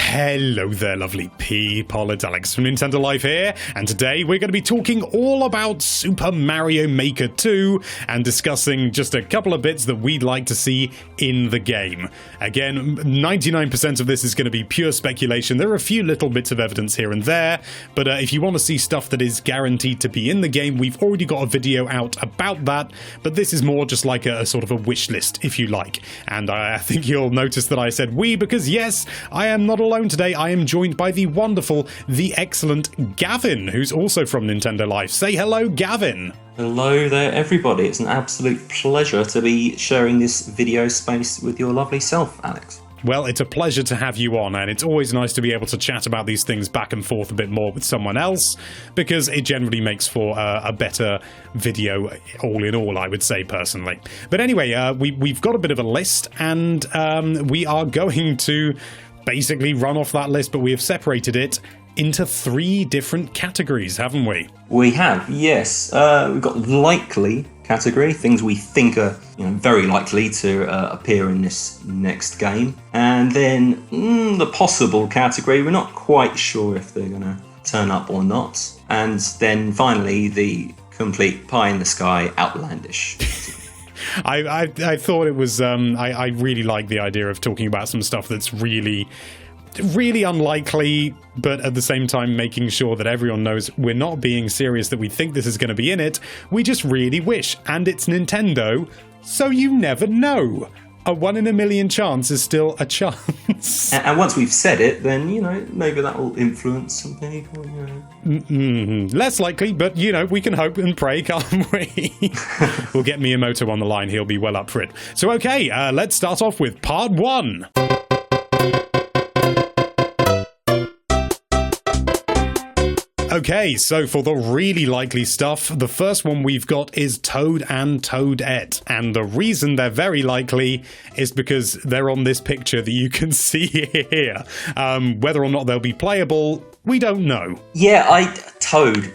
Hello there, lovely people. It's Alex from Nintendo Life here, and today we're going to be talking all about Super Mario Maker 2 and discussing just a couple of bits that we'd like to see in the game. Again, 99% of this is going to be pure speculation. There are a few little bits of evidence here and there, but if you want to see stuff that is guaranteed to be in the game, we've already got a video out about that, but this is more just like a sort of a wish list, if you like. And I think you'll notice that I said we, because yes, I am not alone today. I am joined by the wonderful, the excellent Gavin, who's also from Nintendo Life. Say hello, Gavin. Hello there, everybody. It's an absolute pleasure to be sharing this video space with your lovely self, Alex. Well, it's a pleasure to have you on, and it's always nice to be able to chat about these things back and forth a bit more with someone else, because it generally makes for a better video all in all, I would say, personally. But anyway, we've got a bit of a list, and we are going to basically run off that list, but we have separated it into 3 different categories, haven't we? We have, yes. We've got likely category, things we think are very likely to appear in this next game. And then the possible category, we're not quite sure if they're going to turn up or not. And then finally, the complete pie-in-the-sky outlandish. I thought it was, I really like the idea of talking about some stuff that's really unlikely, but at the same time making sure that everyone knows we're not being serious that we think this is going to be in it. We just really wish, and it's Nintendo, so you never know. A 1 in a million chance is still a chance. And once we've said it, then, maybe that will influence some people, Less likely, but, we can hope and pray, can't we? We'll get Miyamoto on the line. He'll be well up for it. So, okay, let's start off with part 1. Okay, so for the really likely stuff, the first one we've got is Toad and Toadette. And the reason they're very likely is because they're on this picture that you can see here. Whether or not they'll be playable, we don't know. Yeah, Toad.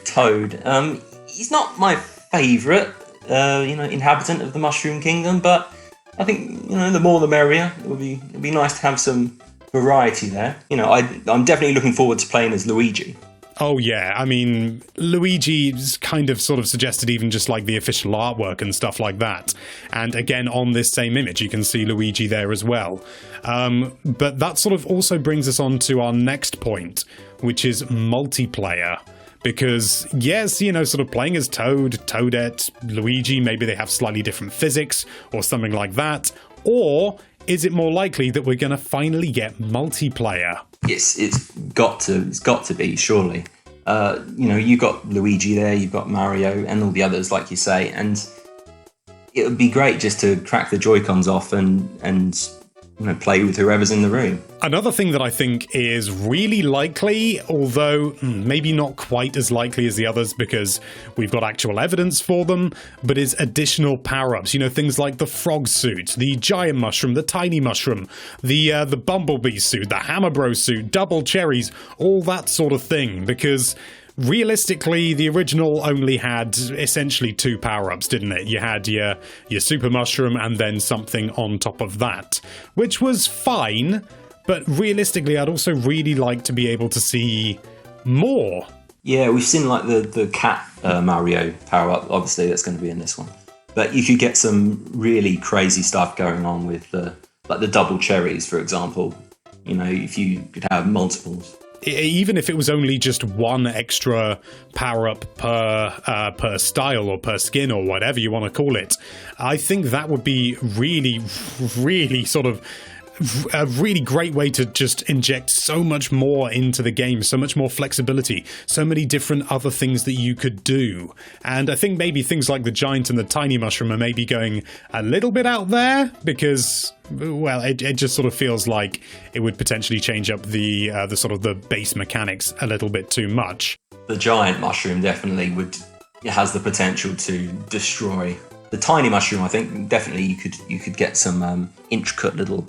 He's not my favourite, inhabitant of the Mushroom Kingdom, but I think, the more the merrier. It'd be nice to have some variety there. I'm definitely looking forward to playing as Luigi. Oh yeah, I mean, Luigi's kind of sort of suggested even just like the official artwork and stuff like that. And again, on this same image, you can see Luigi there as well. But that sort of also brings us on to our next point, which is multiplayer. Because, yes, sort of playing as Toad, Toadette, Luigi, maybe they have slightly different physics or something like that. Or is it more likely that we're going to finally get multiplayer? It's got to be, surely. You've got Luigi there, you've got Mario, and all the others, like you say, and it would be great just to crack the Joy-Cons off and play with whoever's in the room. Another thing that I think is really likely, although maybe not quite as likely as the others because we've got actual evidence for them, but is additional power-ups. Things like the frog suit, the giant mushroom, the tiny mushroom, the bumblebee suit, the hammer bro suit, double cherries, all that sort of thing, because realistically, the original only had essentially 2 power-ups, didn't it? You had your super mushroom and then something on top of that, which was fine, but realistically, I'd also really like to be able to see more. Yeah, we've seen like the cat Mario power-up, obviously that's going to be in this one. But you could get some really crazy stuff going on with the double cherries, for example. If you could have multiples. Even if it was only just 1 extra power-up per style or per skin or whatever you want to call it, I think that would be really, really sort of a really great way to just inject so much more into the game, so much more flexibility, so many different other things that you could do. And I think maybe things like the giant and the tiny mushroom are maybe going a little bit out there because, well, it just sort of feels like it would potentially change up the sort of the base mechanics a little bit too much. The giant mushroom definitely has the potential to destroy. The tiny mushroom, I think, definitely you could get some intricate little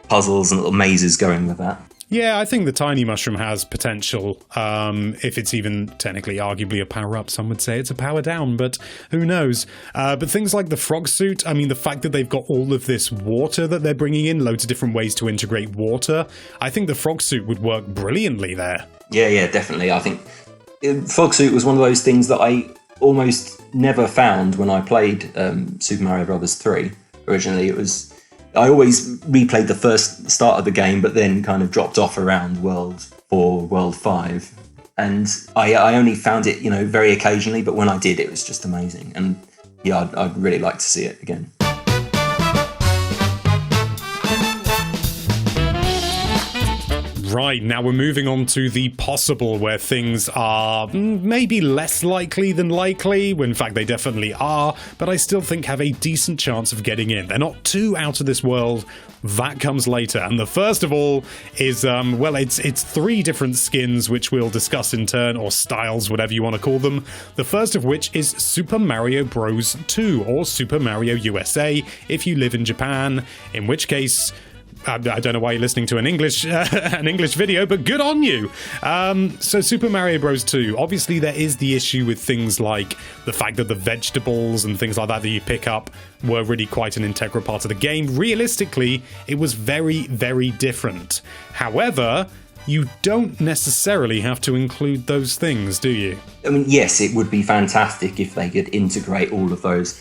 puzzles and little mazes going with that. Yeah, I think the tiny mushroom has potential. If it's even technically arguably a power up, some would say it's a power down, but who knows? But things like the frog suit, I mean, the fact that they've got all of this water that they're bringing in, loads of different ways to integrate water, I think the frog suit would work brilliantly there. Yeah, definitely. I think frog suit was one of those things that I almost never found when I played Super Mario Bros. 3. Originally, I always replayed the first start of the game, but then kind of dropped off around World 4, World 5. And I only found it, very occasionally, but when I did, it was just amazing. And yeah, I'd really like to see it again. Right, now we're moving on to the possible, where things are maybe less likely than likely. In fact, they definitely are, but I still think have a decent chance of getting in. They're not too out of this world. That comes later. And the first of all is, it's 3 different skins, which we'll discuss in turn, or styles, whatever you want to call them. The first of which is Super Mario Bros. 2, or Super Mario USA, if you live in Japan, in which case... I don't know why you're listening to an English video, but good on you. So Super Mario Bros. 2, obviously there is the issue with things like the fact that the vegetables and things like that you pick up were really quite an integral part of the game. Realistically, it was very, very different. However, you don't necessarily have to include those things, do you? I mean, yes, it would be fantastic if they could integrate all of those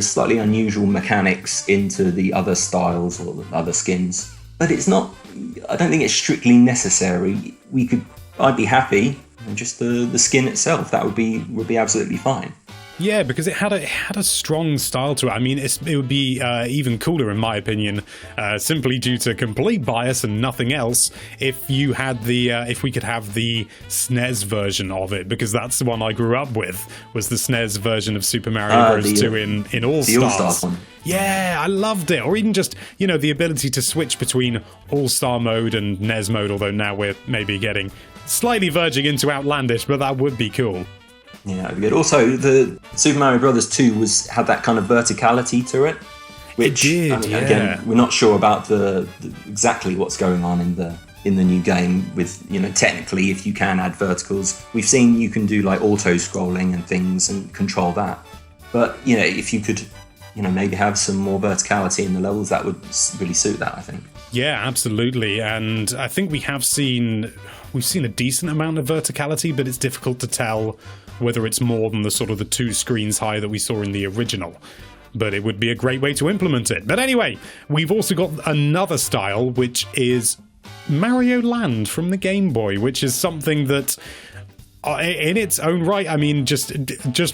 slightly unusual mechanics into the other styles or the other skins. But it's not, I don't think it's strictly necessary. I'd be happy, just the skin itself, that would be absolutely fine. Yeah, because it had a strong style to it. I mean, it would be even cooler, in my opinion, simply due to complete bias and nothing else, if we could have the SNES version of it, because that's the one I grew up with, was the SNES version of Super Mario Bros. 2 in All Stars. All-Star one. Yeah, I loved it. Or even just, the ability to switch between All-Star mode and NES mode, although now we're maybe getting slightly verging into outlandish, but that would be cool. Yeah, that'd be good. Also, the Super Mario Bros. 2 had that kind of verticality to it, which it did, again, we're not sure about the exactly what's going on in the new game. With technically, if you can add verticals, we've seen you can do like auto scrolling and things and control that. But if you could, maybe have some more verticality in the levels, that would really suit that, I think. Yeah, absolutely. And I think we've seen a decent amount of verticality, but it's difficult to tell whether it's more than the sort of the 2 screens high that we saw in the original. But it would be a great way to implement it. But anyway, we've also got another style, which is Mario Land from the Game Boy, which is something that in its own right, I mean, just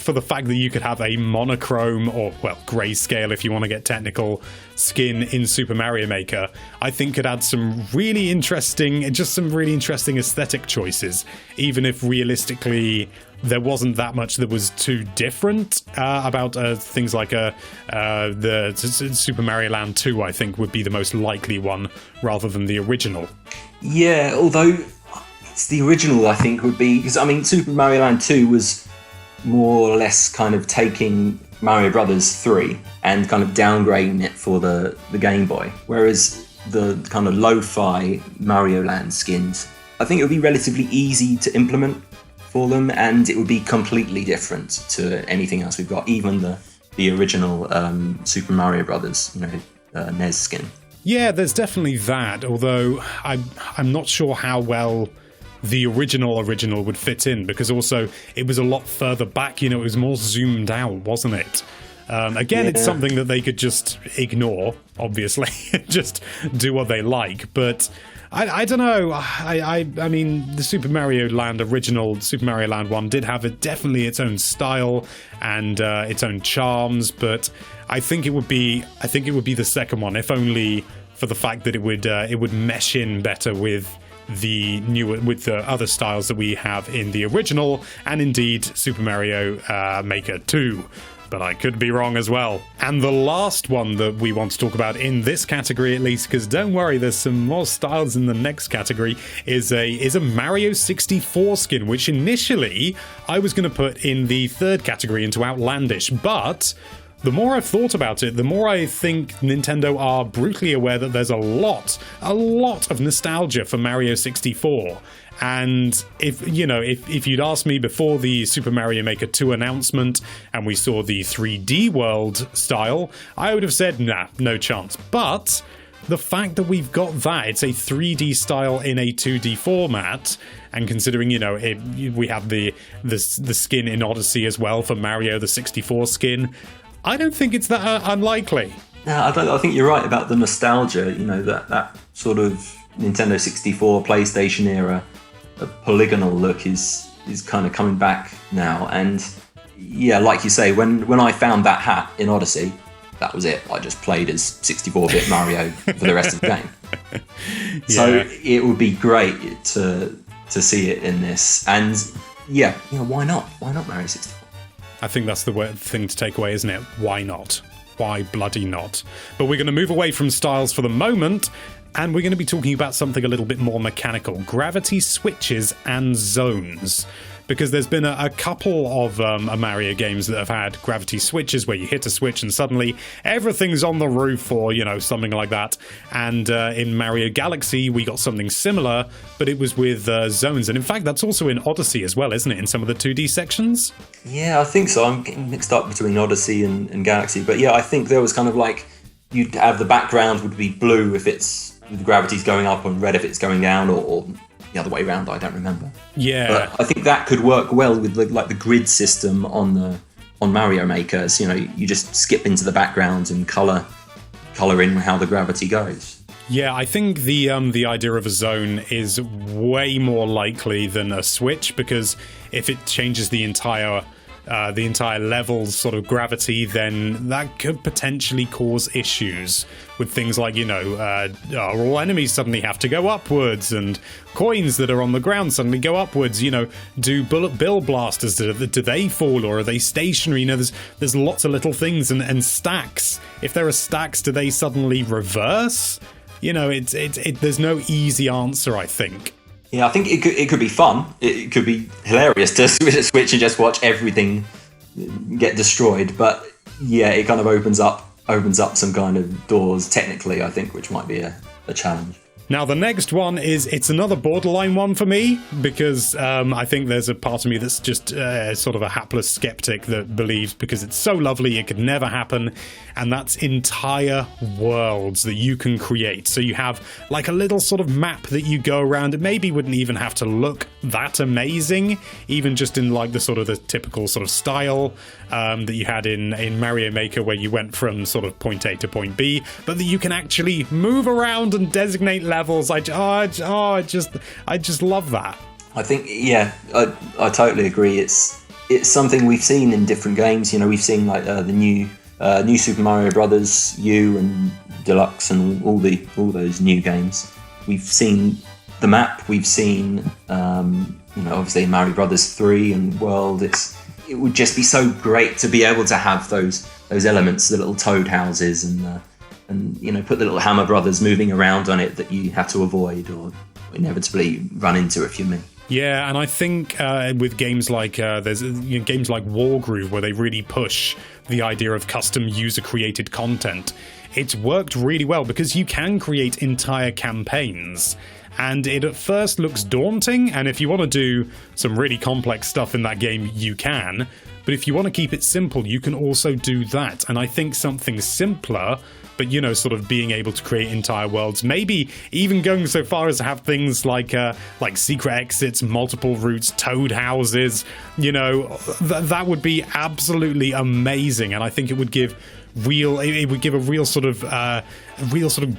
for the fact that you could have a monochrome, or, grayscale if you want to get technical, skin in Super Mario Maker, I think could add some really interesting aesthetic choices, even if realistically there wasn't that much that was too different about things like the Super Mario Land 2, I think, would be the most likely one, rather than the original. Yeah, although... it's the original, I think, would be... because, I mean, Super Mario Land 2 was more or less kind of taking Mario Brothers 3 and kind of downgrading it for the Game Boy. Whereas the kind of lo-fi Mario Land skins, I think it would be relatively easy to implement for them, and it would be completely different to anything else we've got, even the original Super Mario Brothers, NES skin. Yeah, there's definitely that, although I'm not sure how well the original would fit in, because also it was a lot further back, it was more zoomed out, wasn't it? Again, It's something that they could just ignore, obviously, just do what they like, but I don't know. I mean, the Super Mario Land original, Super Mario Land 1, did have definitely its own style and its own charms, but I think it would be the second one, if only for the fact that it would mesh in better with the other styles that we have in the original, and indeed Super Mario Maker 2. But I could be wrong as well. And the last one that we want to talk about in this category, at least, because don't worry, there's some more styles in the next category, is a Mario 64 skin, which initially I was going to put in the third category into outlandish, but The more I've thought about it, the more I think Nintendo are brutally aware that there's a lot of nostalgia for Mario 64. And if you'd asked me before the Super Mario Maker 2 announcement and we saw the 3D world style, I would have said, nah, no chance. But the fact that we've got that, it's a 3D style in a 2D format, and considering, we have the skin in Odyssey as well for Mario, the 64 skin, I don't think it's that unlikely. Yeah, I think you're right about the nostalgia, that sort of Nintendo 64, PlayStation era, a polygonal look is kind of coming back now. And yeah, like you say, when I found that hat in Odyssey, that was it. I just played as 64-bit Mario for the rest of the game. Yeah. So it would be great to see it in this. And yeah, why not? Why not Mario 64? I think that's the thing to take away, isn't it? Why not? Why bloody not? But we're going to move away from styles for the moment, and we're going to be talking about something a little bit more mechanical. Gravity switches and zones. Because there's been a couple of Mario games that have had gravity switches where you hit a switch and suddenly everything's on the roof or, something like that. And in Mario Galaxy, we got something similar, but it was with zones. And in fact, that's also in Odyssey as well, isn't it, in some of the 2D sections? Yeah, I think so. I'm getting mixed up between Odyssey and Galaxy. But yeah, I think there was kind of like, you'd have the background would be blue if the gravity's going up and red if it's going down, or the other way around, I don't remember. Yeah. But I think that could work well with the grid system on Mario Maker. So, you just skip into the background and colour in how the gravity goes. Yeah, I think the idea of a zone is way more likely than a switch, because if it changes the entire level's sort of gravity, then that could potentially cause issues with things like, all enemies suddenly have to go upwards, and coins that are on the ground suddenly go upwards. Do bullet bill blasters, do they fall, or are they stationary? There's lots of little things, and stacks. If there are stacks, do they suddenly reverse? There's no easy answer, I think. Yeah, I think it could be fun. It could be hilarious to switch and just watch everything get destroyed. But yeah, it kind of opens up some kind of doors technically, I think, which might be a challenge. Now, the next one it's another borderline one for me, because I think there's a part of me that's just sort of a hapless skeptic that believes, because it's so lovely, it could never happen, and that's entire worlds that you can create. So you have like a little sort of map that you go around. It maybe wouldn't even have to look that amazing, even just in like the typical sort of style that you had in Mario Maker, where you went from sort of point A to point B, but that you can actually move around and designate levels. I just love that. I think, yeah, I totally agree. It's something we've seen in different games. We've seen like the new Super Mario Brothers U and Deluxe and all those new games. We've seen the map. We've seen obviously Mario Brothers 3 and World. It would just be so great to be able to have those elements, the little toad houses and put the little Hammer Brothers moving around on it that you have to avoid or inevitably run into if you're me. Yeah, and I think with games like there's games like Wargroove, where they really push the idea of custom user-created content, it's worked really well because you can create entire campaigns. And it at first looks daunting, and if you want to do some really complex stuff in that game, you can. But if you want to keep it simple, you can also do that. And I think something simpler, but sort of being able to create entire worlds, maybe even going so far as to have things like secret exits, multiple routes, toad houses, that would be absolutely amazing. And I think it would give a real sort of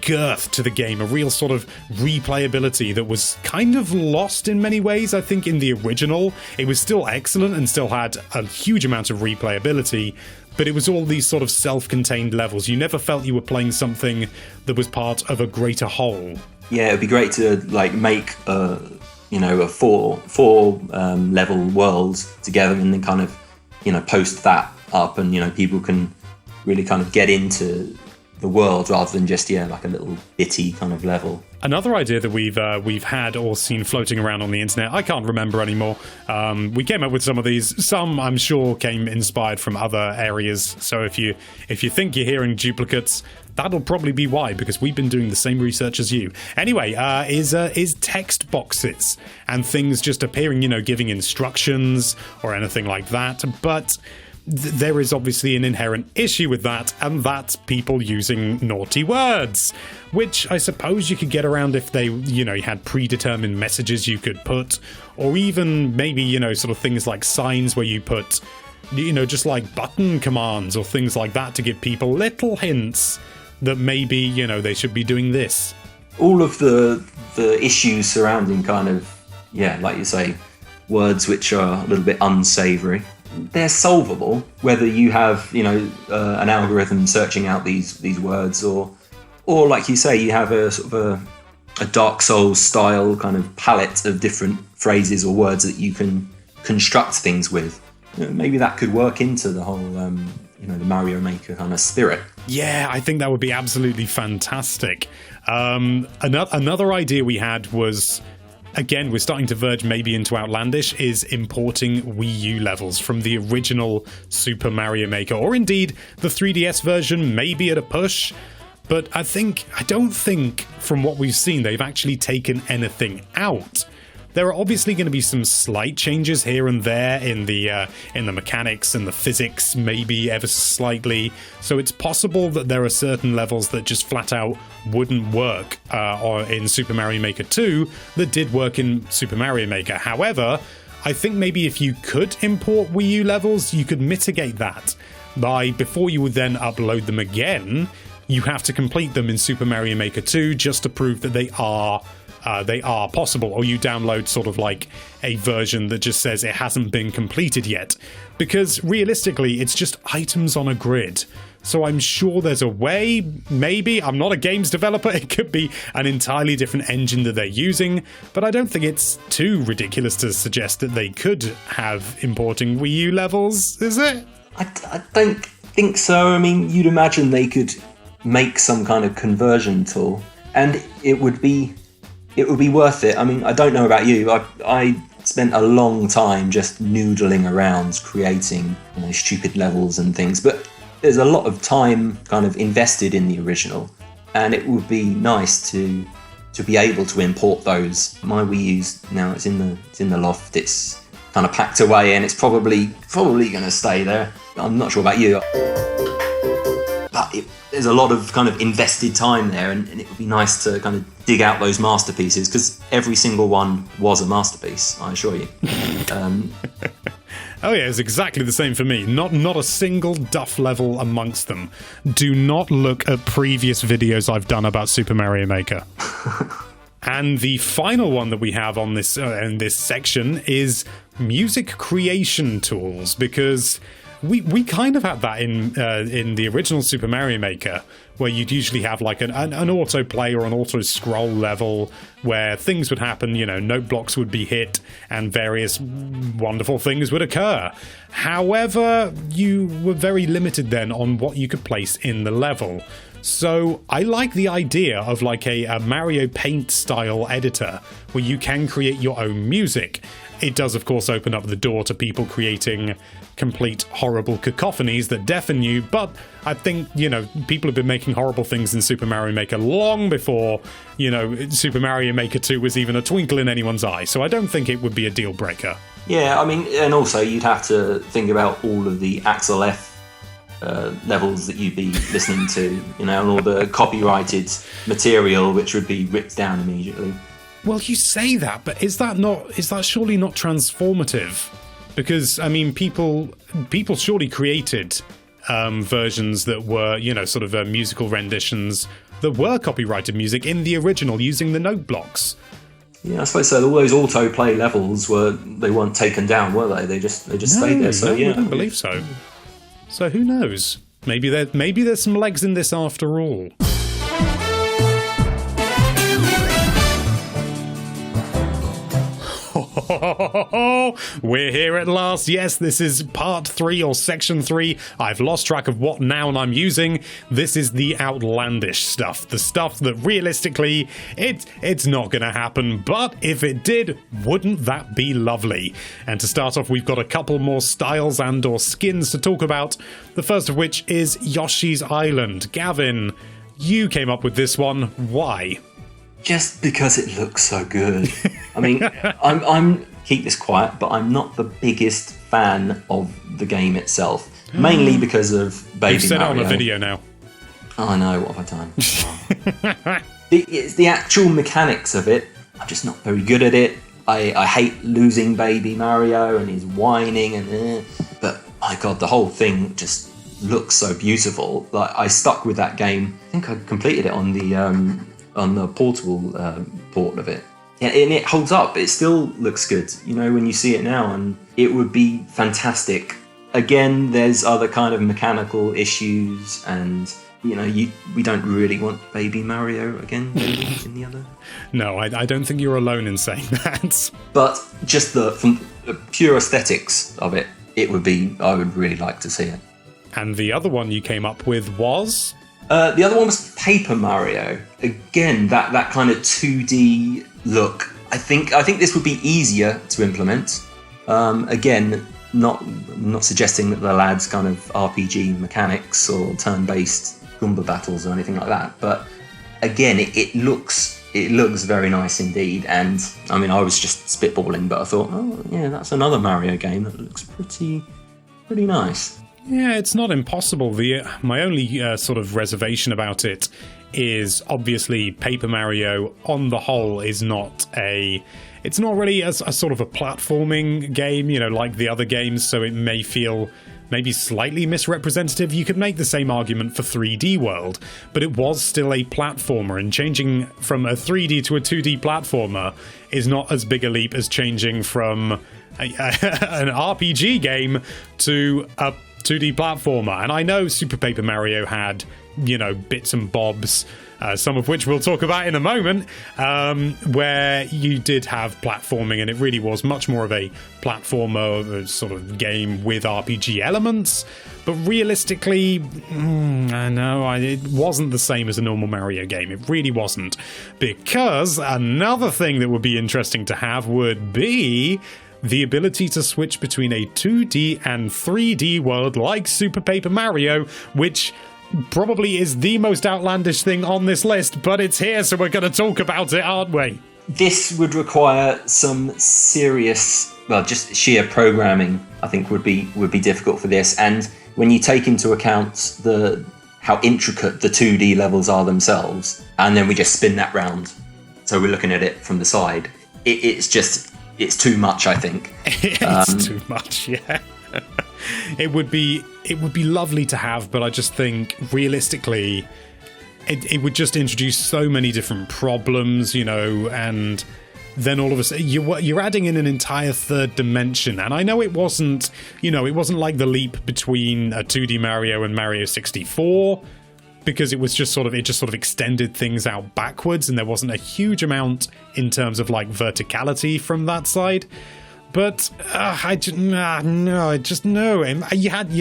girth to the game, a real sort of replayability that was kind of lost in many ways. I think in the original, it was still excellent and still had a huge amount of replayability, but it was all these sort of self-contained levels. You never felt you were playing something that was part of a greater whole. Yeah, it'd be great to make a four level world together, and then kind of post that up, and people can really kind of get into the world rather than just like a little bitty kind of level. Another idea that we've had or seen floating around on the internet, I can't remember anymore. We came up with some of these. Some, I'm sure, came inspired from other areas. So if you think you're hearing duplicates, that'll probably be why, because we've been doing the same research as you. Anyway, is text boxes and things just appearing, giving instructions or anything like that. But there is obviously an inherent issue with that, and that's people using naughty words, which I suppose you could get around if they, you had predetermined messages you could put, or even maybe, sort of things like signs where you put, just like button commands or things like that to give people little hints that maybe, they should be doing this. All of the issues surrounding kind of, like you say, words which are a little bit unsavory, they're solvable, whether you have, an algorithm searching out these words, or like you say, you have a sort of a Dark Souls style kind of palette of different phrases or words that you can construct things with. Maybe that could work into the whole, the Mario Maker kind of spirit. Yeah, I think that would be absolutely fantastic. Another idea we had was, again, we're starting to verge maybe into outlandish, is importing Wii U levels from the original Super Mario Maker, or indeed the 3DS version, maybe at a push. But I don't think from what we've seen they've actually taken anything out. There are obviously going to be some slight changes here and there in the mechanics and the physics, maybe ever slightly. So it's possible that there are certain levels that just flat out wouldn't work or in Super Mario Maker 2 that did work in Super Mario Maker. However, I think maybe if you could import Wii U levels, you could mitigate that by, before you would then upload them again, you have to complete them in Super Mario Maker 2 just to prove that they are possible, or you download sort of like a version that just says it hasn't been completed yet. Because realistically, it's just items on a grid. So I'm sure there's a way, maybe, I'm not a games developer, it could be an entirely different engine that they're using, but I don't think it's too ridiculous to suggest that they could have importing Wii U levels, is it? I don't think so. I mean, you'd imagine they could make some kind of conversion tool, and it would be worth it. I mean, I don't know about you. I spent a long time just noodling around creating stupid levels and things, but there's a lot of time kind of invested in the original, and it would be nice to be able to import those. My Wii U's now, it's in the loft. It's kind of packed away, and it's probably going to stay there. I'm not sure about you, but there's a lot of kind of invested time there, and it would be nice to kind of dig out those masterpieces, because every single one was a masterpiece, I assure you. Oh yeah, it's exactly the same for me. Not a single duff level amongst them. Do not look at previous videos I've done about Super Mario Maker. And the final one that we have on this in this section is music creation tools, because we kind of had that in the original Super Mario Maker, where you'd usually have like an autoplay or an auto scroll level where things would happen, note blocks would be hit and various wonderful things would occur. However, you were very limited then on what you could place in the level. So I like the idea of like a Mario Paint style editor where you can create your own music. It does, of course, open up the door to people creating complete horrible cacophonies that deafen you, but I think, people have been making horrible things in Super Mario Maker long before, Super Mario Maker 2 was even a twinkle in anyone's eye, so I don't think it would be a deal breaker. Yeah, I mean, and also you'd have to think about all of the Axel F levels that you'd be listening to, and all the copyrighted material which would be ripped down immediately. Well, you say that, but is that surely not transformative? Because, I mean, people surely created versions that were, sort of musical renditions that were copyrighted music in the original using the note blocks. Yeah, I suppose so. All those autoplay levels weren't taken down, were they? They just stayed there. So yeah, I don't believe so. So who knows? Maybe there's some legs in this after all. We're here at last. Yes, this is part 3 or section 3. I've lost track of what noun I'm using. This is the outlandish stuff. The stuff that realistically, it's not going to happen. But if it did, wouldn't that be lovely? And to start off, we've got a couple more styles and or skins to talk about. The first of which is Yoshi's Island. Gavin, you came up with this one. Why? Just because it looks so good. I mean, I'm keep this quiet, but I'm not the biggest fan of the game itself. Mainly because of Baby Mario. You've said it on a video now. Oh, I know. What have I done? It's the actual mechanics of it. I'm just not very good at it. I hate losing Baby Mario and his whining but my God, the whole thing just looks so beautiful. Like, I stuck with that game. I think I completed it on the portable port of it. And it holds up. It still looks good, you know, when you see it now, and it would be fantastic. Again, there's other kind of mechanical issues, and you know, we don't really want Baby Mario again in the other. No, I don't think you're alone in saying that. But just from the pure aesthetics of it, I would really like to see it. And the other one you came up with was? The other one was Paper Mario. Again, that kind of 2D look. I think this would be easier to implement. Again, not suggesting that the lad's kind of RPG mechanics or turn-based Goomba battles or anything like that. But again, it looks very nice indeed. And I mean, I was just spitballing, but I thought, oh yeah, that's another Mario game that looks pretty nice. Yeah, it's not impossible. My only sort of reservation about it is obviously Paper Mario on the whole is not it's not really a sort of a platforming game, you know, like the other games, so it may feel maybe slightly misrepresentative. You could make the same argument for 3D World, but it was still a platformer, and changing from a 3D to a 2D platformer is not as big a leap as changing from an RPG game to a 2D platformer. And I know Super Paper Mario had, you know, bits and bobs, some of which we'll talk about in a moment, where you did have platforming, and it really was much more of a platformer sort of game with RPG elements. But realistically, it wasn't the same as a normal Mario game. It really wasn't. Because another thing that would be interesting to have would be the ability to switch between a 2D and 3D world like Super Paper Mario, which probably is the most outlandish thing on this list, but it's here, so we're going to talk about it, aren't we? This would require some serious, just sheer programming, I think would be difficult for this. And when you take into account how intricate the 2D levels are themselves, and then we just spin that round, so we're looking at it from the side, it's too much, I think. It's too much, yeah. It would be lovely to have, but I just think realistically it would just introduce so many different problems, you know, and then all of a sudden you're adding in an entire third dimension. And I know it wasn't like the leap between a 2D Mario and Mario 64, because it just sort of extended things out backwards, and there wasn't a huge amount in terms of like verticality from that side. But you'd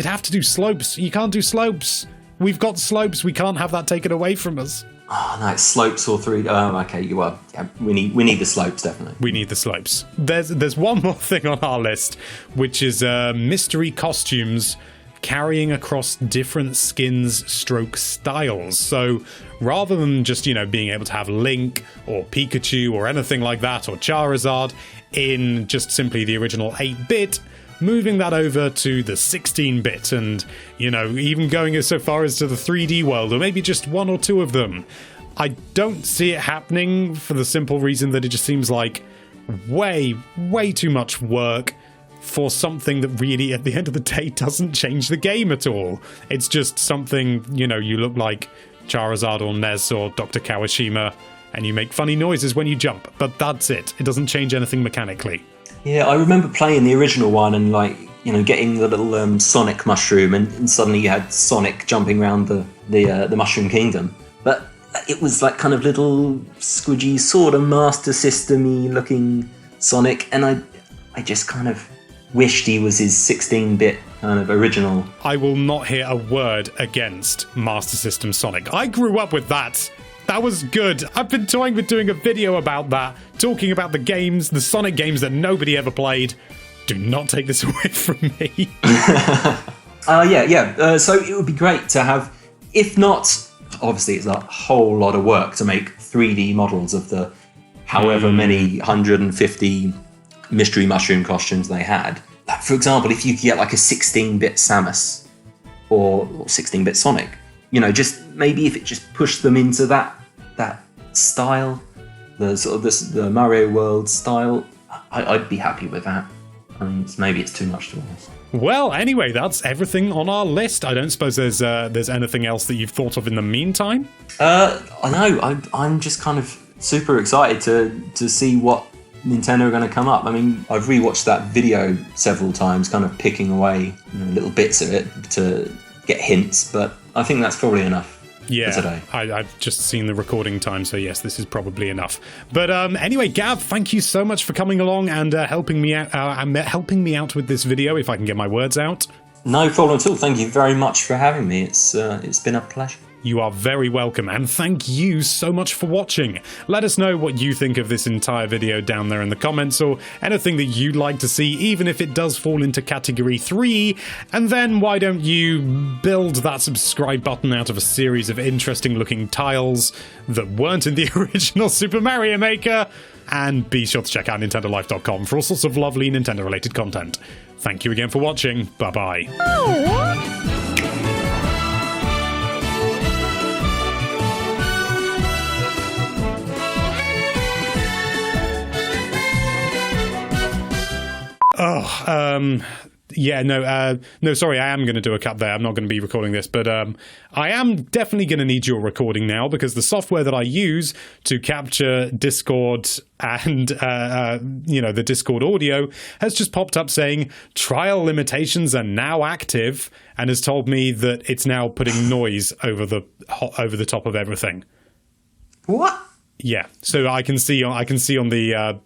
have to do slopes. You can't do slopes. We've got slopes. We can't have that taken away from us. Oh no, it's slopes or 3D. Oh, okay, you are. Yeah, we need the slopes, definitely. We need the slopes. There's one more thing on our list, which is mystery costumes carrying across different skins stroke styles. So rather than just, you know, being able to have Link or Pikachu or anything like that, or Charizard in just simply the original 8-bit, moving that over to the 16-bit, and, you know, even going so far as to the 3D world, or maybe just one or two of them. I don't see it happening for the simple reason that it just seems like way too much work for something that really, at the end of the day, doesn't change the game at all. It's just something, you know, you look like Charizard or Nez or Dr. Kawashima, and you make funny noises when you jump, but that's it. It doesn't change anything mechanically. Yeah, I remember playing the original one and, like, you know, getting the little Sonic mushroom, and suddenly you had Sonic jumping around the Mushroom Kingdom. But it was like kind of little squidgy, sort of Master System-y looking Sonic, and I just kind of wished he was his 16-bit kind of original. I will not hear a word against Master System Sonic. I grew up with that. That was good. I've been toying with doing a video about that, talking about the games, the Sonic games that nobody ever played. Do not take this away from me. So it would be great to have, if not, obviously it's a whole lot of work to make 3D models of the however many 150 mystery mushroom costumes they had. For example, if you could get like a 16-bit Samus or 16-bit Sonic, just maybe if it just pushed them into that style, the sort of the Mario World style, I'd be happy with that. I mean, maybe it's too much to ask. Well, anyway, that's everything on our list. I don't suppose there's anything else that you've thought of in the meantime? I know. I'm just kind of super excited to see what Nintendo are going to come up. I mean, I've rewatched that video several times, kind of picking away little bits of it to get hints, but I think that's probably enough. Yeah, for today. I've just seen the recording time, so yes, this is probably enough. But anyway, Gav, thank you so much for coming along and helping me out with this video, if I can get my words out. No problem at all. Thank you very much for having me. It's been a pleasure. You are very welcome, and thank you so much for watching. Let us know what you think of this entire video down there in the comments, or anything that you'd like to see, even if it does fall into category 3. And then why don't you build that subscribe button out of a series of interesting looking tiles that weren't in the original Super Mario Maker, and be sure to check out nintendolife.com for all sorts of lovely Nintendo related content. Thank you again for watching. Bye bye. No, sorry, I am going to do a cut there. I'm not going to be recording this, but I am definitely going to need your recording now, because the software that I use to capture Discord and, the Discord audio has just popped up saying trial limitations are now active, and has told me that it's now putting noise over the top of everything. What? Yeah, so I can see on the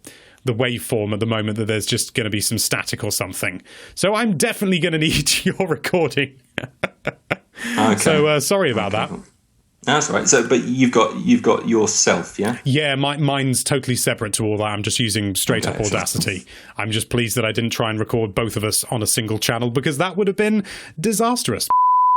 waveform at the moment that there's just going to be some static or something. So I'm definitely going to need your recording. Okay. So sorry about that. That's all right. So, but you've got yourself, yeah? Yeah, mine's totally separate to all that. I'm just using straight up Audacity. I'm just pleased that I didn't try and record both of us on a single channel, because that would have been disastrous.